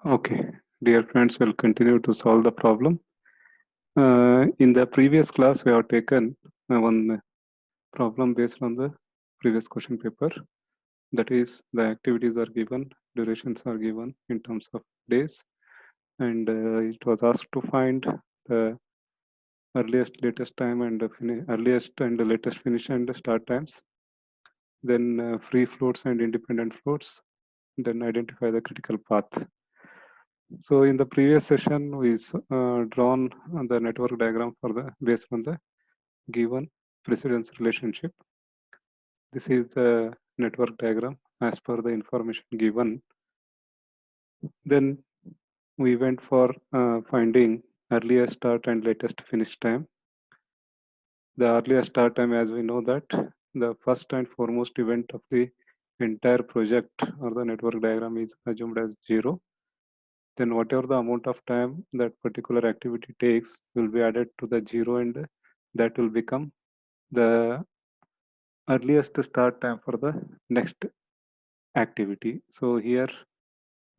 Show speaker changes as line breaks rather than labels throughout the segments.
Okay, dear friends, we'll continue to solve the problem. In the previous class, we have taken one problem based on the previous question paper. That is, the activities are given, durations are given in terms of days, and it was asked to find the earliest, latest time, and earliest and the latest finish and the start times. Then free floats and independent floats. Then identify the critical path. So in the previous session, we drawn the network diagram for the based on the given precedence relationship. This is the network diagram as per the information given. Then we went for finding earliest start and latest finish time. The earliest start time, as we know that the first and foremost event of the entire project or the network diagram is assumed as 0. Then whatever the amount of time that particular activity takes will be added to the 0, and that will become the earliest start time for the next activity. So here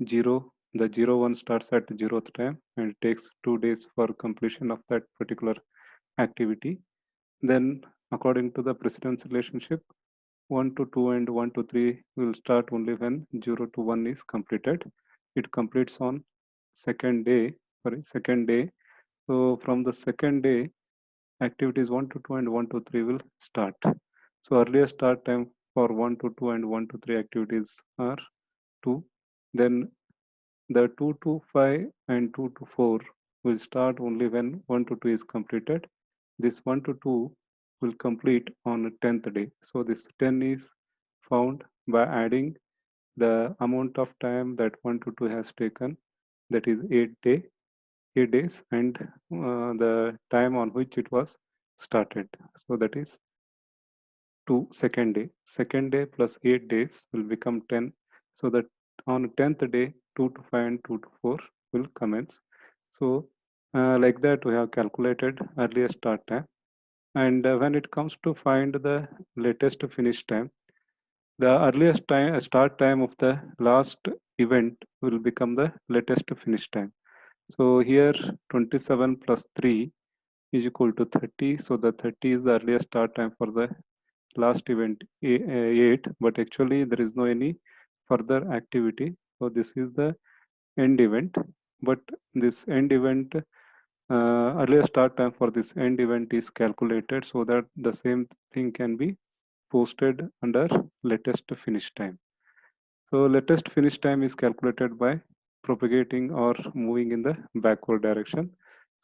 0, the 01 starts at 0th time and it takes 2 days for completion of that particular activity. Then according to the precedence relationship, 1 to 2 and 1 to 3 will start only when 0 to 1 is completed. It completes on second day. So from the second day, activities 1 to 2 and 1 to 3 will start. So earliest start time for 1 to 2 and 1 to 3 activities are 2. Then the 2 to 5 and 2 to 4 will start only when 1 to 2 is completed. This 1 to 2 will complete on the 10th day. So this 10 is found by adding the amount of time that 1 to 2 has taken, that is 8 days, and the time on which it was started. So that is to second day. Second day plus 8 days will become 10. So that on 10th day, 2 to 5 and 2 to 4 will commence. So like that, we have calculated earliest start time. And when it comes to find the latest finish time, the earliest start time of the last event will become the latest finish time. So here 27 plus 3 is equal to 30. So the 30 is the earliest start time for the last event 8, but actually there is no any further activity. So this is the end event, but this end event earlier start time for this end event is calculated so that the same thing can be posted under latest finish time. So latest finish time is calculated by propagating or moving in the backward direction.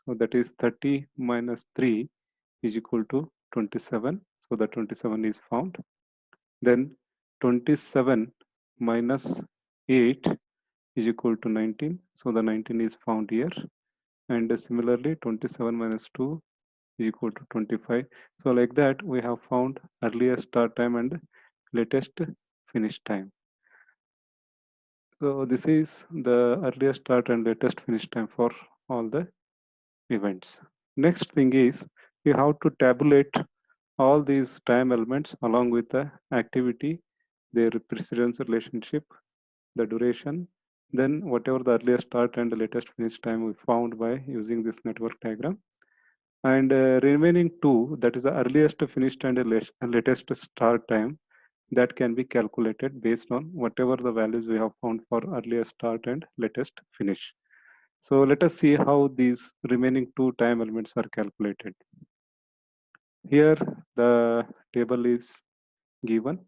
So that is 30 minus 3 is equal to 27. So the 27 is found. Then 27 minus 8 is equal to 19. So the 19 is found here. And similarly, 27 minus 2 is equal to 25. So like that, we have found earliest start time and latest finish time. So this is the earliest start and latest finish time for all the events. Next thing is we have to tabulate all these time elements along with the activity, their precedence relationship, the duration, then whatever the earliest start and the latest finish time we found by using this network diagram. And remaining two, that is the earliest finished and the latest start time, that can be calculated based on whatever the values we have found for earliest start and latest finish. So let us see how these remaining two time elements are calculated. Here the table is given.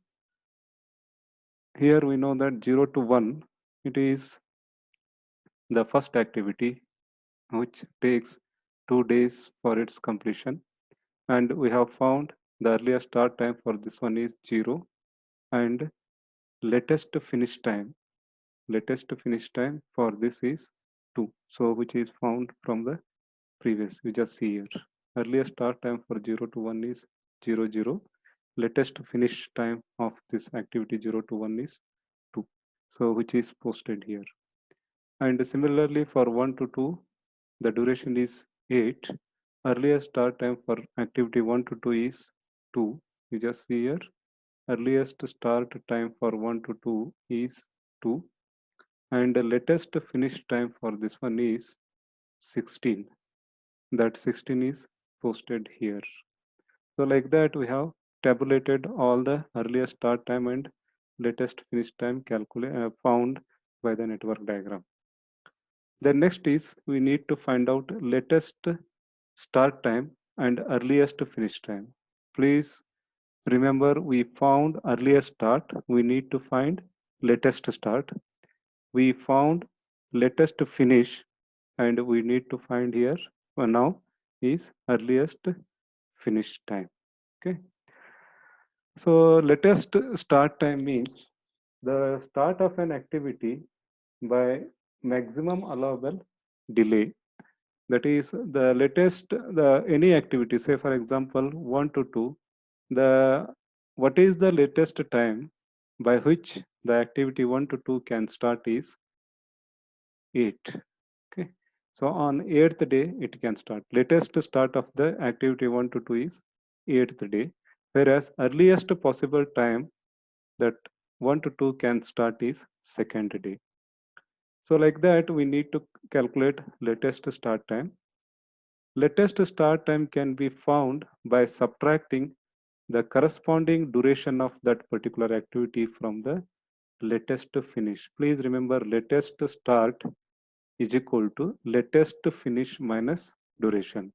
Here we know that 0 to 1, it is the first activity which takes 2 days for its completion. And we have found the earliest start time for this one is 0, and latest finish time for this is 2. So which is found from the previous, you just see here. Earliest start time for 0 to 1 is 0, 0. Latest finish time of this activity 0 to 1 is 2. So which is posted here. And similarly for 1 to 2, the duration is 8. Earliest start time for activity 1 to 2 is 2. You just see here. Earliest start time for 1 to 2 is 2. and the latest finish time for this one is 16. That 16 is posted here. So like that we have tabulated all the earliest start time and latest finish time found by the network diagram. The next is we need to find out latest start time and earliest finish time. Please remember we found earliest start, we need to find latest start. We found latest finish and we need to find here now is earliest finish time. Okay. So latest start time means the start of an activity by maximum allowable delay. That is the latest the any activity, say for example 1 to 2, the what is the latest time by which the activity 1 to 2 can start is 8. Okay. So on 8th day it can start. Latest start of the activity 1 to 2 is 8th day, whereas earliest possible time that 1 to 2 can start is 2nd day. So like that we need to calculate latest start time. Latest start time can be found by subtracting the corresponding duration of that particular activity from the latest finish. Please remember latest start is equal to latest finish minus duration.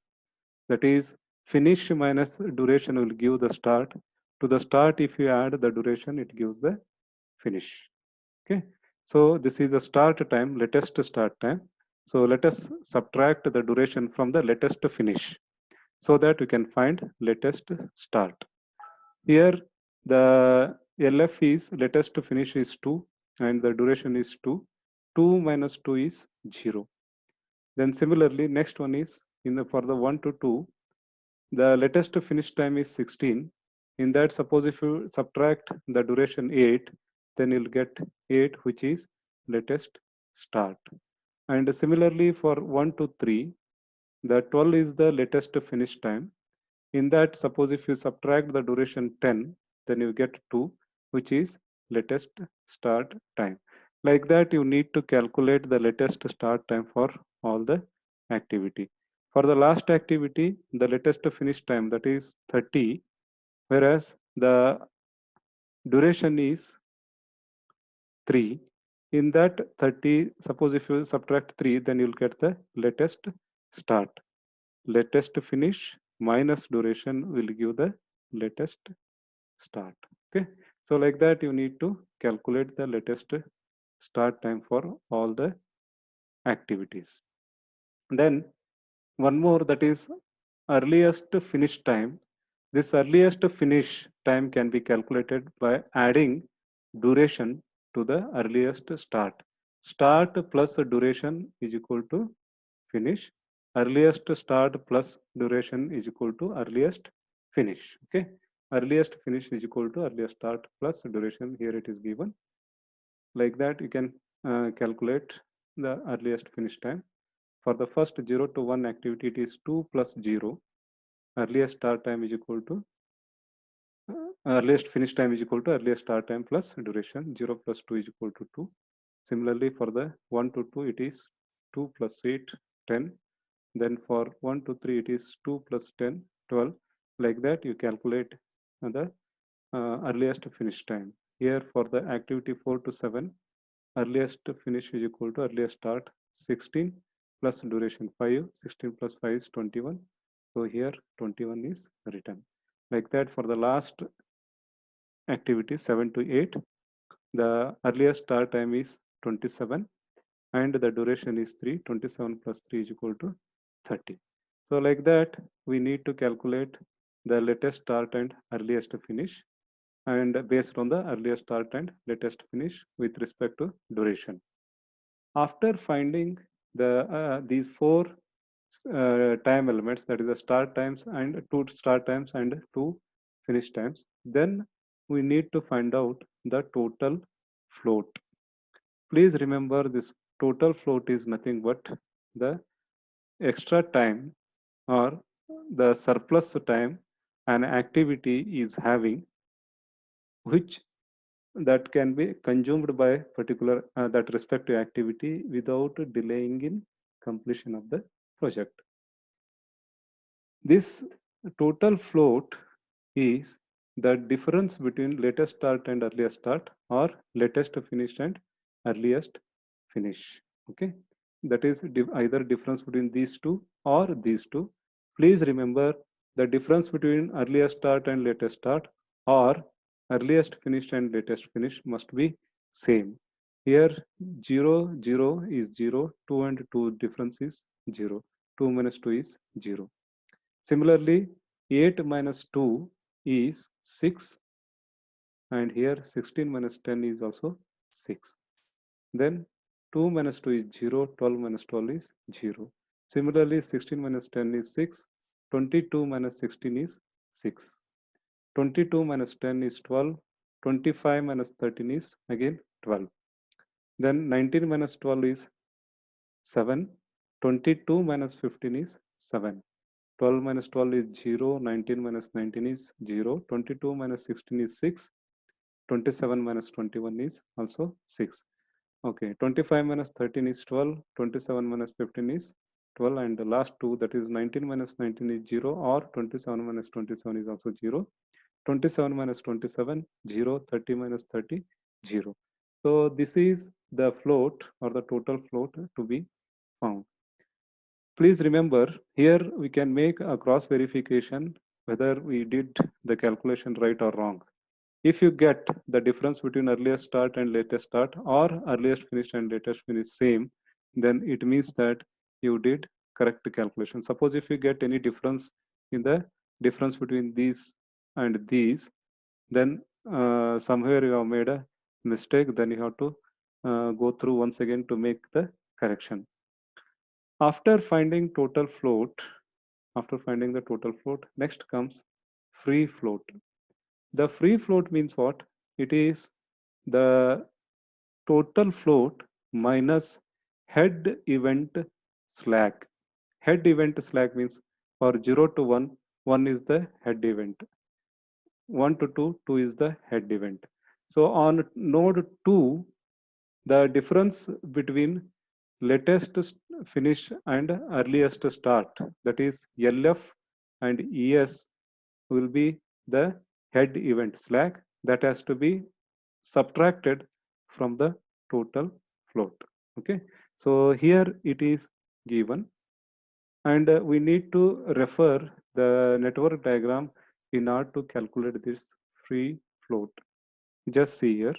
That is finish minus duration will give the start. To the start if you add the duration it gives the finish. Okay. So this is the start time, latest start time. So let us subtract the duration from the latest finish so that we can find latest start. Here the LF is latest finish is 2 and the duration is 2. 2 minus 2 is 0. Then similarly next one is in the for the 1 to 2 the latest finish time is 16. In that suppose if you subtract the duration 8 then you'll get 8 which is latest start. And similarly for 1 to 3 the 12 is the latest finish time. In that, suppose if you subtract the duration 10, then you get 2, which is latest start time. Like that, you need to calculate the latest start time for all the activity. For the last activity, the latest finish time, that is 30, whereas the duration is 3. In that 30, suppose if you subtract 3, then you'll get the latest start. Latest finish minus duration will give the latest start. Okay. So like that you need to calculate the latest start time for all the activities. Then one more, that is earliest finish time. This earliest finish time can be calculated by adding duration to the earliest start. Start plus duration is equal to finish. Earliest start plus duration is equal to earliest finish. Okay. Earliest finish is equal to earliest start plus duration. Here it is given. Like that you can calculate the earliest finish time. For the first 0 to 1 activity, it is 2 plus 0. Earliest start time is equal to earliest finish time is equal to earliest start time plus duration. 0 plus 2 is equal to 2. Similarly, for the 1 to 2, it is 2 plus 8, 10. Then for 1 to 3, it is 2 plus 10, 12. Like that, you calculate the earliest finish time. Here for the activity 4 to 7, earliest finish is equal to earliest start 16 plus duration 5. 16 plus 5 is 21. So here 21 is written. Like that for the last activity 7 to 8, the earliest start time is 27 and the duration is 3. 27 plus 3 is equal to 30. So like that we need to calculate the latest start and earliest finish, and based on the earliest start and latest finish with respect to duration. After finding these four time elements, that is the start times and two start times and two finish times, then we need to find out the total float. Please remember this total float is nothing but the extra time or the surplus time an activity is having, which that can be consumed by particular that respective activity without delaying in completion of the project. This total float is the difference between latest start and earliest start, or latest finish and earliest finish. Okay, that is either difference between these two or these two. Please remember, the difference between earliest start and latest start, or earliest finish and latest finish, must be same. Here 0 0 is 0, 2 and 2 difference is 0, 2 minus 2 is 0. Similarly, 8 minus 2 is 6, and here 16 minus 10 is also 6. Then 2 minus 2 is 0, 12 minus 12 is 0. Similarly, 16 minus 10 is 6, 22 minus 16 is 6. 22 minus 10 is 12, 25 minus 13 is again 12. Then 19 minus 12 is 7, 22 minus 15 is 7. 12 minus 12 is 0, 19 minus 19 is 0, 22 minus 16 is 6, 27 minus 21 is also 6. Okay, 25 minus 13 is 12, 27 minus 15 is 12, and the last two, that is 19 minus 19 is 0, or 27 minus 27 is also 0, 27 minus 27, 0, 30 minus 30, 0. So this is the float or the total float to be found. Please remember, here we can make a cross verification whether we did the calculation right or wrong. If you get the difference between earliest start and latest start, or earliest finish and latest finish same, then it means that you did correct calculation. Suppose if you get any difference in the difference between these and these, then somewhere you have made a mistake, then you have to go through once again to make the correction. After finding total float, after finding the total float, next comes free float. The free float means what? It is the total float minus head event slack. Head event slack means for 0 to 1, 1 is the head event. 1 to 2, 2 is the head event. So on node 2, the difference between latest finish and earliest start, that is LF and ES, will be the head event slack that has to be subtracted from the total float. Okay, so here it is given, and we need to refer the network diagram in order to calculate this free float. Just see here.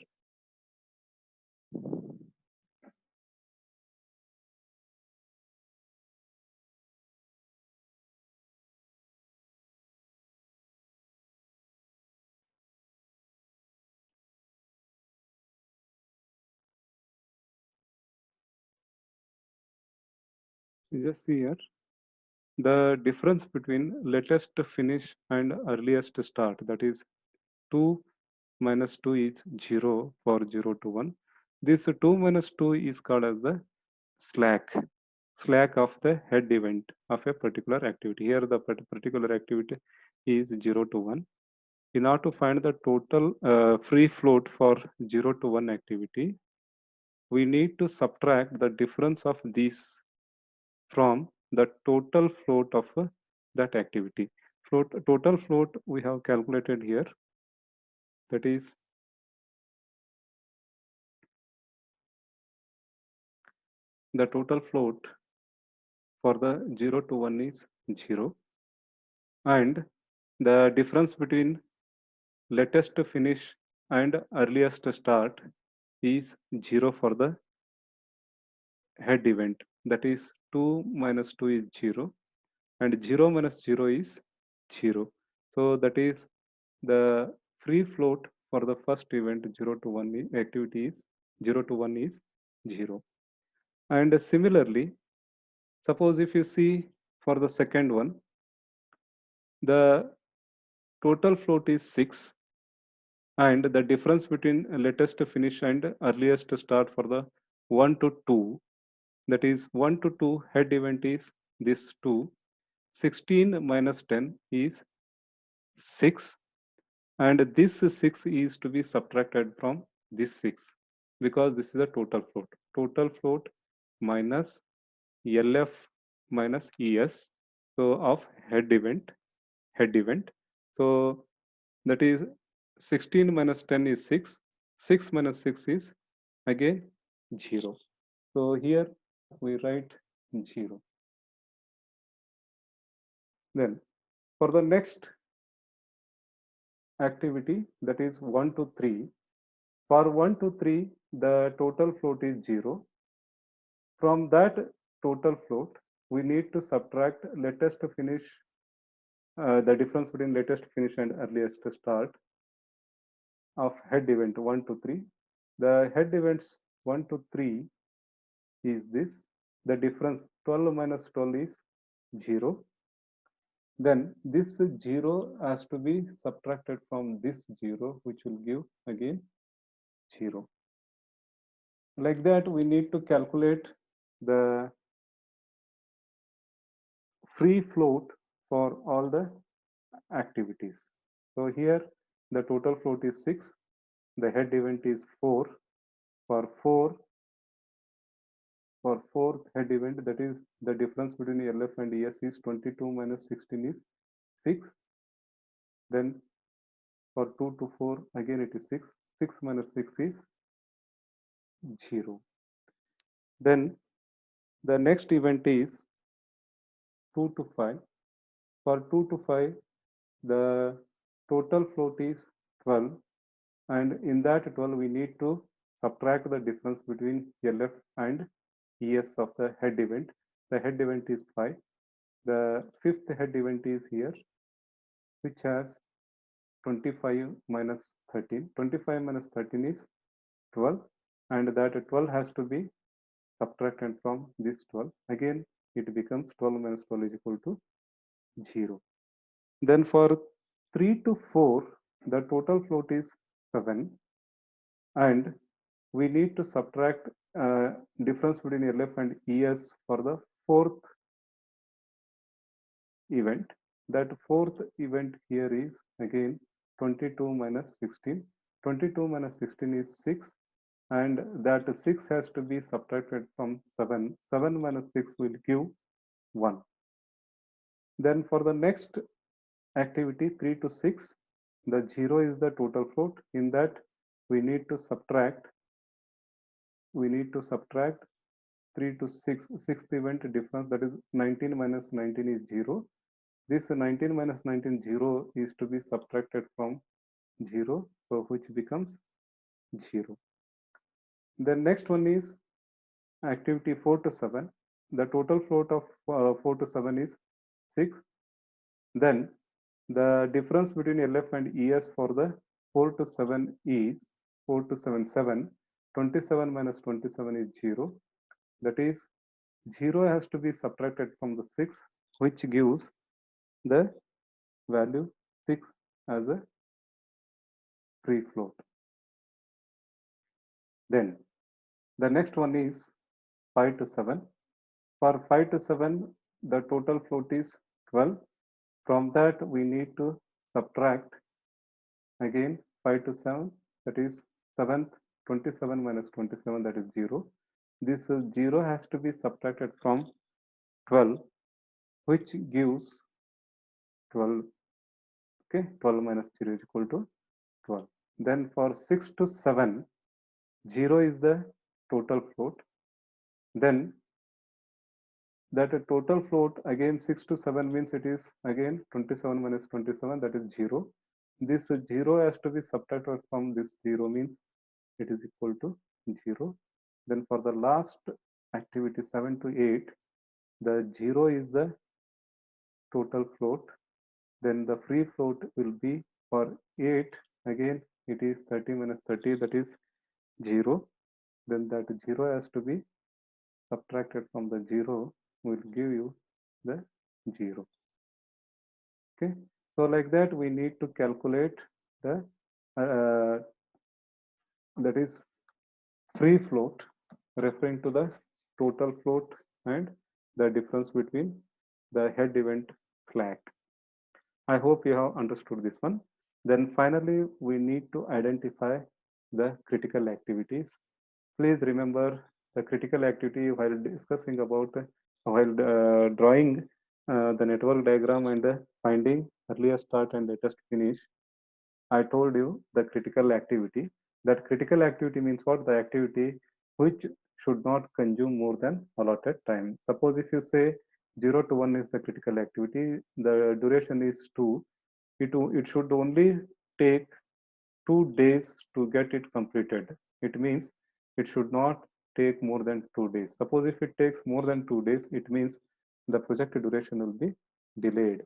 Just see here. The difference between latest finish and earliest start, that is 2 minus 2 is 0 for 0 to 1. This 2 minus 2 is called as the slack of the head event of a particular activity. Here the particular activity is 0 to 1. In order to find the total free float for 0 to 1 activity, we need to subtract the difference of these from the total float of that activity. Total float we have calculated here, that is the total float for the 0 to 1 is 0, and the difference between latest finish and earliest start is 0 for the head event, that is 2 minus 2 is 0, and 0 minus 0 is 0. So that is the free float for the first event 0 to 1 activity is 0 to 1 is 0. And similarly, suppose if you see for the second one, the total float is 6, and the difference between latest finish and earliest start for the 1 to 2, that is 1 to 2 head event is this 2. 16 minus 10 is 6, and this 6 is to be subtracted from this 6 because this is a total float. Total float minus LF minus ES, so of head event. So that is 16 minus 10 is 6. 6 minus 6 is again 0. So here we write 0. Then for the next activity, that is 1 to 3. For 1 to 3, the total float is 0. From that total float, we need to subtract latest finish, the difference between latest finish and earliest start of head event 1 to 3. The head events 1 to 3 is this. The difference 12 minus 12 is 0. Then this 0 has to be subtracted from this 0, which will give again 0. Like that, we need to calculate the free float for all the activities. So here the total float is 6. The head event is 4. For 4, for fourth head event, that is the difference between LF and ES is 22 minus 16 is 6. Then for 2 to 4, again it is 6. 6 minus 6 is 0. Then the next event is 2 to 5. For 2 to 5, the total float is 12, and in that 12 we need to subtract the difference between LF and ES of the head event. The head event is 5. The fifth head event is here, which has 25 minus 13. 25 minus 13 is 12, and that 12 has to be subtracted from this 12. Again, it becomes 12 minus 12 is equal to 0. Then for 3 to 4, the total float is 7, and we need to subtract difference between LF and ES for the fourth event. That fourth event here is again 22 minus 16. 22 minus 16 is 6, and that 6 has to be subtracted from 7. 7 minus 6 will give 1. Then for the next activity 3 to 6, the 0 is the total float. In that we need to subtract 3 to 6, sixth event difference, that is 19 minus 19 is 0. This 19 minus 19, 0 is to be subtracted from 0, so which becomes 0. The next one is activity 4 to 7. The total float of 4 to 7 is 6. Then the difference between LF and ES for the 4 to 7 is 4 to 7, 7. 27 minus 27 is 0. That is 0 has to be subtracted from the 6, which gives the value 6 as a free float. Then the next one is 5 to 7. For 5 to 7, the total float is 12. From that, we need to subtract again 5 to 7, that is 7th, 27 minus 27, that is 0. This 0 has to be subtracted from 12, which gives 12. Okay, 12 minus 0 is equal to 12. Then for 6 to 7, 0 is the total float. Then that total float again 6 to 7 means it is again 27 minus 27, that is 0. This 0 has to be subtracted from this 0 means it is equal to 0. Then for the last activity 7 to 8, the 0 is the total float. Then the free float will be for 8, again it is 30 minus 30, that is 0. Then that 0 has to be subtracted from the 0, will give you the 0. Okay, so like that we need to calculate the that is free float, referring to the total float and the difference between the head event flag. I hope you have understood this one. Then finally, we need to identify the critical activities. Please remember the critical activity while discussing about, while drawing the network diagram and finding earliest start and latest finish. I told you the critical activity. That critical activity means what? The activity which should not consume more than allotted time. Suppose if you say 0 to 1 is the critical activity, the duration is 2. It should only take 2 days to get it completed. It means it should not take more than 2 days. Suppose if it takes more than 2 days, it means the project duration will be delayed.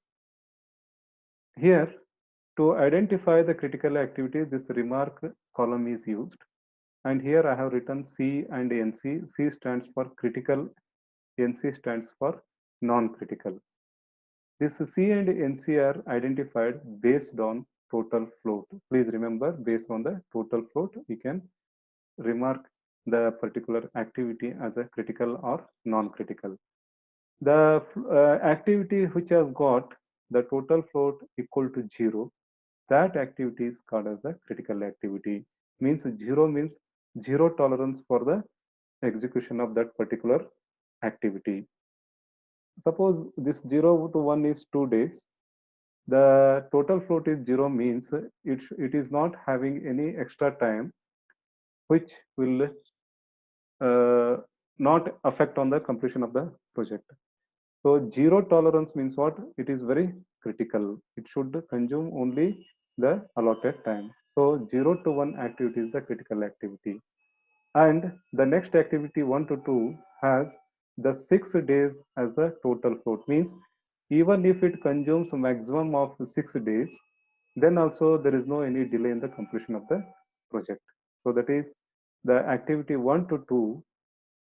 Here, to identify the critical activity, this remark column is used. And here I have written C and NC. C stands for critical, NC stands for non-critical. This C and NC are identified based on total float. Please remember, based on the total float, we can remark the particular activity as a critical or non-critical. The activity which has got the total float equal to 0, that activity is called as a critical activity. Means 0 means zero tolerance for the execution of that particular activity. Suppose this 0 to 1 is 2 days. The total float is 0 means it is not having any extra time which will not affect on the completion of the project. So zero tolerance means what? It is very critical. It should consume only the allotted time. So 0 to 1 activity is the critical activity. And the next activity 1 to 2 has the 6 days as the total float. Means even if it consumes a maximum of 6 days, then also there is no any delay in the completion of the project. So that is the activity 1 to 2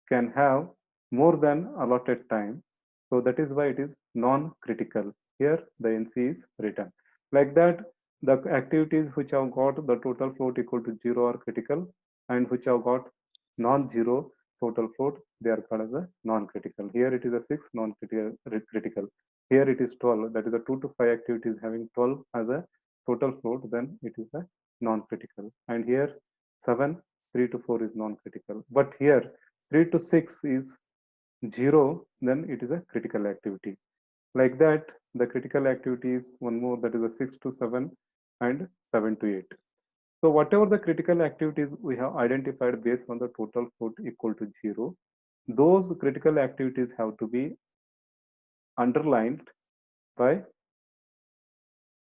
can have more than allotted time. So that is why it is non-critical. Here the NC is written. Like that, the activities which have got the total float equal to 0 are critical, and which have got non-zero total float, they are called as a non-critical. Here it is a 6 non-critical. Here it is 12. That is the 2 to 5 activities having 12 as a total float, then it is a non-critical. And here 7, 3 to 4 is non-critical. But here 3 to 6 is 0, then it is a critical activity. Like that, the critical activity is one more, that is a 6 to 7 and 7 to 8. So whatever the critical activities we have identified based on the total float equal to 0, those critical activities have to be underlined by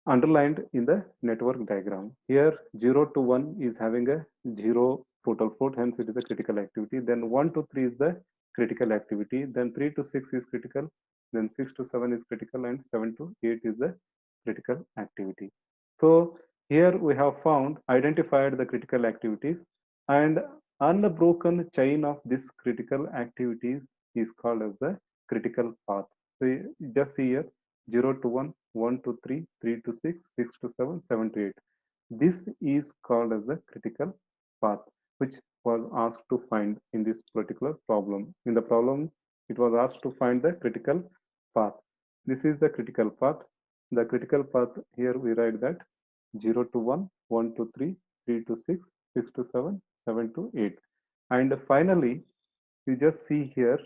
underlined in the network diagram. Here 0 to 1 is having a 0 total float, hence it is a critical activity. Then 1 to 3 is the critical activity. Then 3 to 6 is critical. Then 6 to 7 is critical, and 7 to 8 is the critical activity. So here we have found, identified the critical activities, and unbroken chain of this critical activities is called as the critical path. So just see here 0 to 1, 1 to 3, 3 to 6, 6 to 7, 7 to 8. This is called as the critical path, which was asked to find in this particular problem. In the problem, it was asked to find the critical path. This is the critical path. The critical path, here we write that 0 to 1, 1 to 3, 3 to 6, 6 to 7, 7 to 8. And finally, you just see here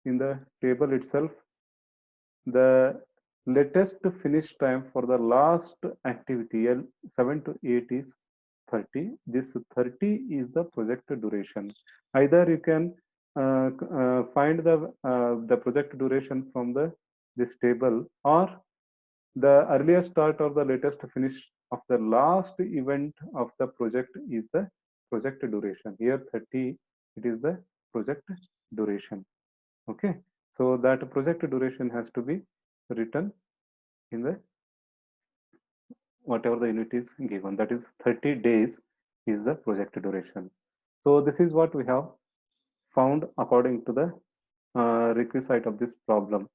in the table itself, the latest finish time for the last activity L 7 to 8 is 30. This 30 is the project duration. Either you can find the project duration from the this table, or the earliest start or the latest finish of the last event of the project is the project duration. Here 30, it is the project duration. Okay, so that project duration has to be written in the whatever the unit is given, that is 30 days is the project duration. So this is what we have found according to the requisite of this problem.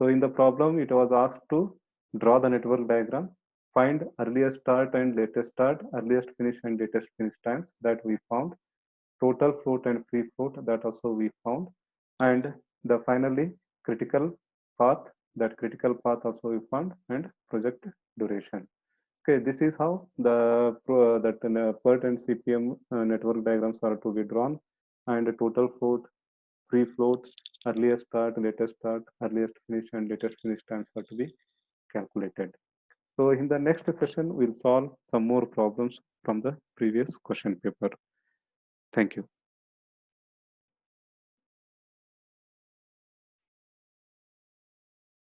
So in the problem, it was asked to draw the network diagram, find earliest start and latest start, earliest finish and latest finish times, that we found, total float and free float, that also we found, and the finally critical path, that critical path also we found, and project duration. Okay, this is how the PERT and CPM network diagrams are to be drawn, and the total float, free float, earliest start, earliest finish, and latest finish times are to be calculated. So in the next session, we'll solve some more problems from the previous question paper. Thank you.